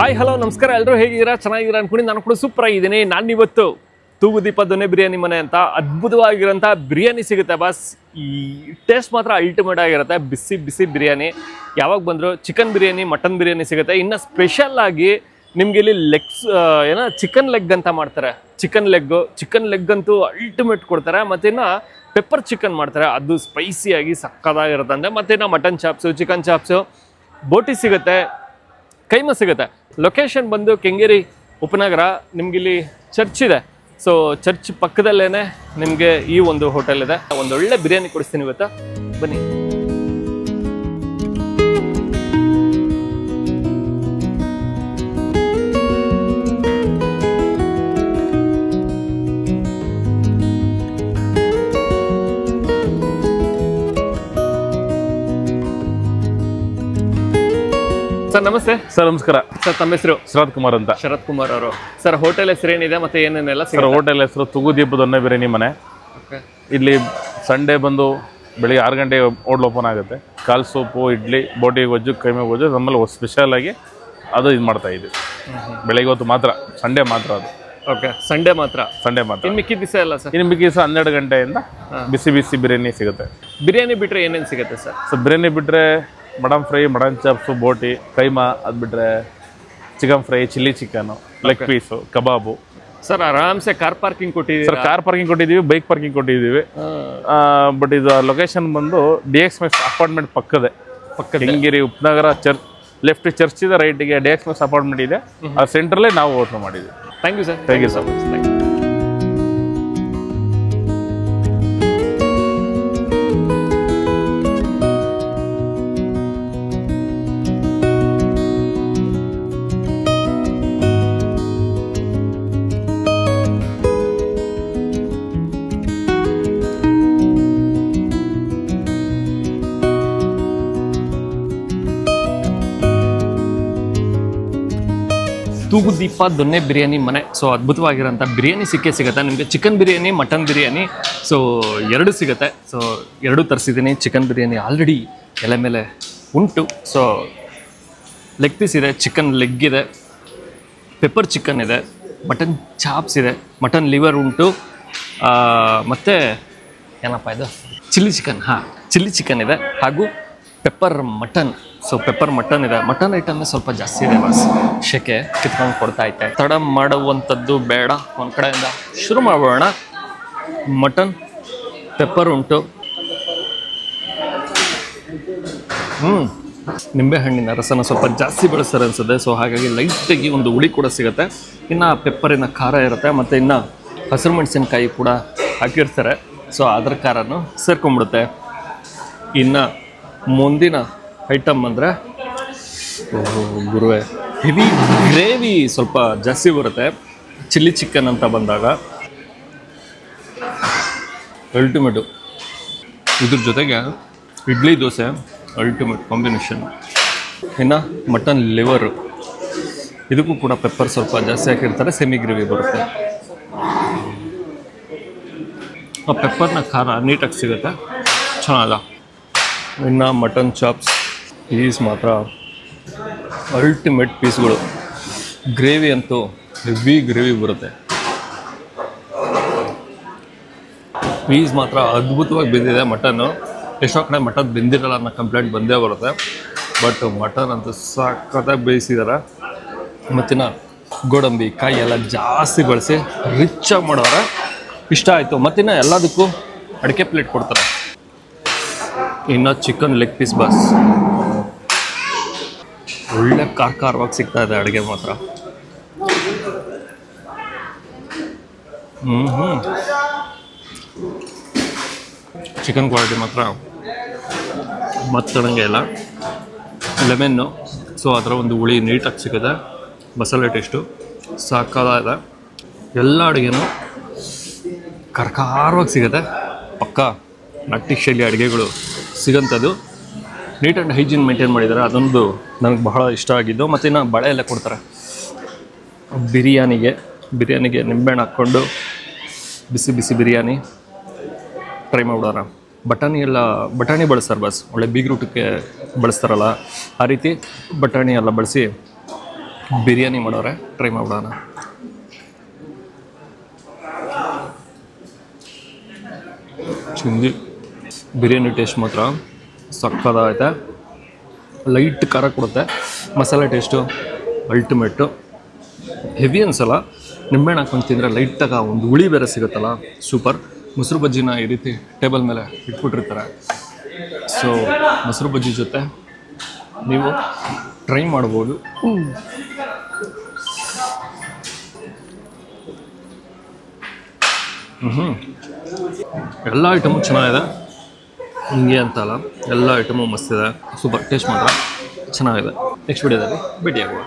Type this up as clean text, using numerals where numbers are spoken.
Hi hello ನಮಸ್ಕಾರ, ಎಲ್ಲರೂ ಹೇಗಿದ್ದೀರಾ? ಚೆನ್ನಾಗಿದ್ದೀರಾ ಅನ್ಕೊಂಡು ನಾನು ಕೂಡ ಸೂಪರ್ ಆಗಿದ್ದೀನಿ. ನಾನು ಇವತ್ತು ತೂಗುದೀಪ ದೊನ್ನೆ ಬಿರಿಯಾನಿ ಮನೆ ಅಂತ ಅದ್ಭುತವಾಗಿರೋಂಥ ಬಿರಿಯಾನಿ ಸಿಗುತ್ತೆ ಬಾಸ್. ಈ ಟೇಸ್ಟ್ ಮಾತ್ರ ಅಲ್ಟಿಮೇಟ್ ಆಗಿರುತ್ತೆ. ಬಿಸಿ ಬಿಸಿ ಬಿರಿಯಾನಿ ಯಾವಾಗ ಬಂದರೂ ಚಿಕನ್ ಬಿರಿಯಾನಿ, ಮಟನ್ ಬಿರಿಯಾನಿ ಸಿಗುತ್ತೆ. ಇನ್ನು ಸ್ಪೆಷಲ್ ಆಗಿ ನಿಮ್ಗೆ ಇಲ್ಲಿ ಲೆಗ್ಸ್ ಏನೋ ಚಿಕನ್ ಲೆಗ್ ಅಂತ ಮಾಡ್ತಾರೆ. ಚಿಕನ್ ಲೆಗ್ ಅಂತೂ ಅಲ್ಟಿಮೇಟ್ ಕೊಡ್ತಾರೆ. ಮತ್ತು ಇನ್ನು ಪೆಪ್ಪರ್ ಚಿಕನ್ ಮಾಡ್ತಾರೆ, ಅದು ಸ್ಪೈಸಿಯಾಗಿ ಸಕ್ಕದಾಗಿರುತ್ತೆ ಅಂದೆ. ಮತ್ತು ಇನ್ನು ಮಟನ್ ಚಾಪ್ಸು, ಚಿಕನ್ ಚಾಪ್ಸು, ಬೋಟಿ ಸಿಗುತ್ತೆ, ಕೈಮ ಸಿಗುತ್ತೆ. ಲೊಕೇಶನ್ ಬಂದು ಕೆಂಗೇರಿ ಉಪನಗರ. ನಿಮ್ಗಿಲ್ಲಿ ಚರ್ಚ್ ಇದೆ. ಸೊ ಚರ್ಚ್ ಪಕ್ಕದಲ್ಲೇ ನಿಮಗೆ ಈ ಒಂದು ಹೋಟೆಲ್ ಇದೆ. ಒಂದೊಳ್ಳೆ ಬಿರಿಯಾನಿ ಕೊಡಿಸ್ತೀನಿ ಇವತ್ತು, ಬನ್ನಿ. ಸರ್ ನಮಸ್ತೆ. ಸರ್ ನಮಸ್ಕಾರ. ಸರ್ ತಮ್ಮ ಹೆಸರು? ಶರತ್ ಕುಮಾರ್ ಅಂತ. ಶರತ್ ಕುಮಾರ್ ಅವರು. ಸರ್ ಹೋಟೆಲ್ ಹೆಸರು ಏನಿದೆ ಮತ್ತೆ ಏನೇನೆಲ್ಲ? ಸರ್ ಹೋಟೆಲ್ ಹೆಸರು ತೂಗುದೀಪ ದೊನ್ನೆ ಬಿರಿಯಾನಿ ಮನೆ. ಇಲ್ಲಿ ಸಂಡೇ ಬಂದು ಬೆಳಿಗ್ಗೆ 6 ಗಂಟೆಗೆ ಹೋಟ್ಲ್ ಓಪನ್ ಆಗುತ್ತೆ. ಕಾಲ್ ಸೂಪು, ಇಡ್ಲಿ, ಬೋಟಿ ಗೊಜ್ಜು, ಕೈಮೆ ಗೊಜ್ಜು ನಮ್ಮಲ್ಲಿ ಸ್ಪೆಷಲ್ ಆಗಿ ಅದು ಇದು ಮಾಡ್ತಾ ಇದ್ವಿ. ಬೆಳಿಗ್ಗೆ ಹೊತ್ತು ಮಾತ್ರ, ಸಂಡೇ ಮಾತ್ರ ಅದು. ಓಕೆ, ಸಂಡೇ ಮಾತ್ರ. ಇನ್ನು ಮಿಕ್ಕಿದ ದಿವಸ ಎಲ್ಲ ಸರ್? ಇನ್ನು ಮಿಕ್ಕಿ ದಿವಸ 12 ಗಂಟೆಯಿಂದ ಬಿಸಿ ಬಿಸಿ ಬಿರಿಯಾನಿ ಸಿಗುತ್ತೆ. ಬಿರಿಯಾನಿ ಬಿಟ್ಟರೆ ಏನೇನು ಸಿಗುತ್ತೆ ಸರ್? ಸೊ ಬಿರಿಯಾನಿ ಬಿಟ್ಟರೆ ಮಟನ್ ಫ್ರೈ, ಮಟನ್ ಚಾಪ್ಸು, ಬೋಟಿ, ಕೈಮಾ, ಅದು ಬಿಟ್ಟರೆ chicken fry, chilli chicken, leg piece, kebab. Sir ಆರಾಮ್ಸೆ ಕಾರ್ ಪಾರ್ಕಿಂಗ್ ಕೊಟ್ಟಿದ್ದೀವಿ. ಸರ್ ಕಾರ್ ಪಾರ್ಕಿಂಗ್ ಕೊಟ್ಟಿದ್ದೀವಿ, ಬೈಕ್ ಪಾರ್ಕಿಂಗ್ ಕೊಟ್ಟಿದ್ದೀವಿ. ಬಟ್ ಇದು ಲೊಕೇಶನ್ ಬಂದು DX Max ಅಪಾರ್ಟ್ಮೆಂಟ್ ಪಕ್ಕದ ಕೆಂಗೇರಿ ಉಪನಗರ ಚರ್ಚ್. ಲೆಫ್ಟ್ ಚರ್ಚ್ ಇದೆ, ರೈಟ್ಗೆ DX Max ಅಪಾರ್ಟ್ಮೆಂಟ್ ಇದೆ. ಆ ಸೆಂಟ್ರಲ್ಲೇ ನಾವು ಓಪನ್ ಮಾಡಿದ್ದೀವಿ. Thank you sir. Thank you so much. Thank you. Thoogudeepa Donne Biryani Mane. So ಅದ್ಭುತವಾಗಿರೋಂಥ ಬಿರಿಯಾನಿ ಸಿಗುತ್ತೆ ನಿಮಗೆ. Chicken biryani, mutton biryani, so ಎರಡು ಸಿಗುತ್ತೆ. ಸೊ ಎರಡೂ ತರಿಸಿದ್ದೀನಿ. ಚಿಕನ್ ಬಿರಿಯಾನಿ ಆಲ್ರೆಡಿ ಎಲೆ ಮೇಲೆ ಉಂಟು. ಸೊ ಲೆಗ್ ಪೀಸ್ ಇದೆ, ಚಿಕನ್ ಲೆಗ್ ಇದೆ, ಪೆಪ್ಪರ್ ಚಿಕನ್ ಇದೆ, ಮಟನ್ ಚಾಪ್ಸ್ ಇದೆ, ಮಟನ್ ಲಿವರ್ ಉಂಟು, ಮತ್ತು ಏನಪ್ಪ ಇದು ಚಿಲ್ಲಿ ಚಿಕನ್. ಚಿಲ್ಲಿ ಚಿಕನ್ ಇದೆ, ಹಾಗೂ pepper mutton. So pepper mutton ಇದೆ. ಮಟನ್ ಐಟಮ್ಮೇ ಸ್ವಲ್ಪ ಜಾಸ್ತಿ ಇದೆ ಬಾಸ್. ಶೆಕೆ ಕಿತ್ಕೊಂಡು ಕೊಡ್ತಾ ಐತೆ. ತಡ ಮಾಡುವಂಥದ್ದು ಬೇಡ, ಒಂದು ಕಡೆಯಿಂದ ಶುರು ಮಾಡೋಣ. ಮಟನ್ ಪೆಪ್ಪರ್ ಉಂಟು. ನಿಂಬೆಹಣ್ಣಿನ ರಸನ ಸ್ವಲ್ಪ ಜಾಸ್ತಿ ಬಳಸ್ತಾರೆ ಅನಿಸುತ್ತೆ. ಸೊ ಹಾಗಾಗಿ ಲೈಟಾಗಿ ಒಂದು ಹುಳಿ ಕೂಡ ಸಿಗುತ್ತೆ. ಇನ್ನು ಪೆಪ್ಪರಿನ ಖಾರ ಇರುತ್ತೆ, ಮತ್ತು ಇನ್ನು ಹಸಿರು ಮೆಣಸಿನ್ಕಾಯಿ ಕೂಡ ಹಾಕಿರ್ತಾರೆ. ಸೊ ಅದ್ರ ಖಾರನೂ ಸೇರ್ಕೊಂಡ್ಬಿಡುತ್ತೆ. ಇನ್ನು ಮುಂದಿನ ಐಟಮ್ ಅಂದರೆ ಗುರುವೆ, ಹೆವಿ ಗ್ರೇವಿ ಸ್ವಲ್ಪ ಜಾಸ್ತಿ ಬರುತ್ತೆ. ಚಿಲ್ಲಿ ಚಿಕನ್ ಅಂತ ಬಂದಾಗ ಅಲ್ಟಿಮೇಟು. ಇದ್ರ ಜೊತೆಗೆ ಇಡ್ಲಿ ದೋಸೆ ಅಲ್ಟಿಮೇಟ್ ಕಾಂಬಿನೇಷನ್. ಇನ್ನು ಮಟನ್ ಲಿವರು, ಇದಕ್ಕೂ ಕೂಡ ಪೆಪ್ಪರ್ ಸ್ವಲ್ಪ ಜಾಸ್ತಿ ಹಾಕಿರ್ತಾರೆ. ಸೆಮಿ ಗ್ರೇವಿ ಬರುತ್ತೆ. ಆ ಪೆಪ್ಪರ್ನ ಖಾರ ನೀಟಾಗಿ ಸಿಗುತ್ತೆ, ಚೆನ್ನಾಗ. ಇನ್ನು ಮಟನ್ ಚಾಪ್ಸ್ ಪೀಸ್ ಮಾತ್ರ ಅಲ್ಟಿಮೇಟ್ ಪೀಸ್ಗಳು. ಗ್ರೇವಿ ಅಂತೂ ಹೆವಿ ಗ್ರೇವಿ ಬರುತ್ತೆ. ಪೀಸ್ ಮಾತ್ರ ಅದ್ಭುತವಾಗಿ ಬೆಂದಿದೆ. ಮಟನ್ನು ಎಷ್ಟೋ ಕಡೆ ಮಟನ್ ಬೆಂದಿರಲ್ಲ ಅನ್ನೋ ಕಂಪ್ಲೇಂಟ್ ಬಂದೇ ಬರುತ್ತೆ. ಬಟ್ ಮಟನ್ ಅಂತೂ ಸಖತ್ತಾಗಿ ಬೇಯಿಸಿದ್ದಾರೆ. ಮತ್ತಿನ ಗೋಡಂಬಿ ಕಾಯಿ ಎಲ್ಲ ಜಾಸ್ತಿ ಬಳಸಿ ರಿಚಾಗಿ ಮಾಡೋರೆ. ಇಷ್ಟ ಆಯಿತು. ಮತ್ತಿನ್ನು ಎಲ್ಲದಕ್ಕೂ ಅಡಿಕೆ ಪ್ಲೇಟ್ ಕೊಡ್ತಾರೆ. ಇನ್ನು ಚಿಕನ್ ಲೆಗ್ ಪೀಸ್ ಬಾಸ್, ಒಳ್ಳೆ ಖಾರವಾಗಿ ಸಿಗ್ತಾ ಇದೆ ಅಡುಗೆ ಮಾತ್ರ. ಚಿಕನ್ ಕ್ವಾಲಿಟಿ ಮಾತ್ರ ಮತ್ತಣಂಗೆ ಇಲ್ಲ. ಲೆಮೆನ್ನು, ಸೊ ಅದರ ಒಂದು ಹುಳಿ ನೀಟಾಗಿ ಸಿಗುತ್ತೆ. ಮಸಾಲೆ ಟೇಸ್ಟು ಸಾಕಾಗಿದೆ. ಎಲ್ಲ ಅಡುಗೆನೂ ಖಾರವಾಗಿ ಸಿಗುತ್ತೆ. ಪಕ್ಕ ನಾಟಿ ಶೈಲಿ ಅಡುಗೆಗಳು ಸಿಗೋಂಥದ್ದು. ನೀಟ್ ಆ್ಯಂಡ್ ಹೈಜೀನ್ ಮೇಂಟೈನ್ ಮಾಡಿದ್ದಾರೆ. ಅದೊಂದು ನನಗೆ ಬಹಳ ಇಷ್ಟ ಆಗಿದ್ದು. ಮತ್ತು ಇನ್ನು ಬಳೆ ಎಲ್ಲ ಕೊಡ್ತಾರೆ ಬಿರಿಯಾನಿಗೆ ನಿಂಬೆಹಣ್ಣು ಹಾಕ್ಕೊಂಡು ಬಿಸಿ ಬಿಸಿ ಬಿರಿಯಾನಿ ಟ್ರೈ ಮಾಡೋಣ. ಬಟಾಣಿ ಬಳಸ್ತಾರೆ ಬಸ್, ಒಳ್ಳೆ ಬೀಗ್ರೂಟಕ್ಕೆ ಬಳಸ್ತಾರಲ್ಲ ಆ ರೀತಿ ಬಟಾಣಿ ಎಲ್ಲ ಬಳಸಿ ಬಿರಿಯಾನಿ ಮಾಡೋರೆ, ಟ್ರೈ ಮಾಡೋಣ. ಚಿಂದಿ ಬಿರಿಯಾನಿ ಟೇಸ್ಟ್ ಮಾತ್ರ ಸಕ್ಕತ್ತಾಗೈತೆ. ಲೈಟ್ ಖಾರ ಕೊಡುತ್ತೆ, ಮಸಾಲೆ ಟೇಸ್ಟು ಅಲ್ಟಿಮೇಟು. ಹೆವಿ ಅನ್ಸಲ್ಲ, ನಿಂಬೆಹಣ್ಣು ಹಾಕೊಂಡು ತಿಂದರೆ ಲೈಟಾಗ ಒಂದು ಹುಳಿ ಬೇರೆ ಸಿಗುತ್ತಲ್ಲ, ಸೂಪರ್. ಮೊಸರು ಬಜ್ಜಿನ ಈ ರೀತಿ ಟೇಬಲ್ ಮೇಲೆ ಇಟ್ಬಿಟ್ಟಿರ್ತಾರೆ. ಸೊ ಮೊಸರು ಬಜ್ಜಿ ಜೊತೆ ನೀವು ಟ್ರೈ ಮಾಡ್ಬೋದು. ಎಲ್ಲ ಐಟಮು ಚೆನ್ನಾಗಿದೆ, ಹಿಂಗೆ ಅಂತಲ್ಲ, ಎಲ್ಲ ಐಟಮು ಮಸ್ತಿದೆ, ಸೂಪರ್. ಟೇಸ್ಟ್ ಮಾತ್ರ ಚೆನ್ನಾಗಿದೆ. ನೆಕ್ಸ್ಟ್ ವಿಡಿಯೋದಲ್ಲಿ ಭೇಟಿಯಾಗುವ.